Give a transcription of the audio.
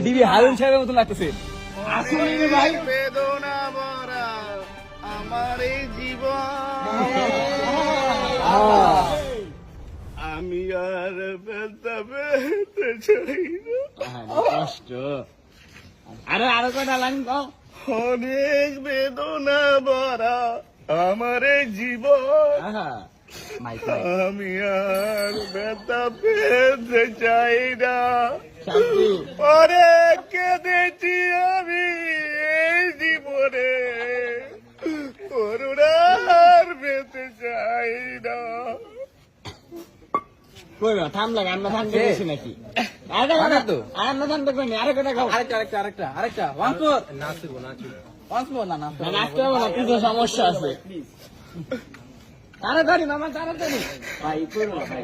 DB Harun সাহেবের মতো লাগতেছে। আসলে ভাই বেদনা ভরা আমার এই জীবন, আমি আর ব্যথা পেতে চাই না। কষ্ট আরো কটা লাইন কও। অনেক বেদনা ভরা আমার এই জীবন, আমি আর ব্যথা পেতে চাই না। শান্তি অনেক কেঁদেছি আমি এই জীবনে, করুণার পেতে চাই না। কই না থামলে আমরা থামতে গেছি নাকি? আরে না তো। আমরা থামতে কইনি, আরে কটা খাও। আরেকটা ওয়ান্স মোর ওয়ান্স মোর না না নাচতে হবে না, কিছু সমস্যা আছে। তাড়াতাড়ি মামা তাড়াতাড়ি। ভাই করো না ভাই।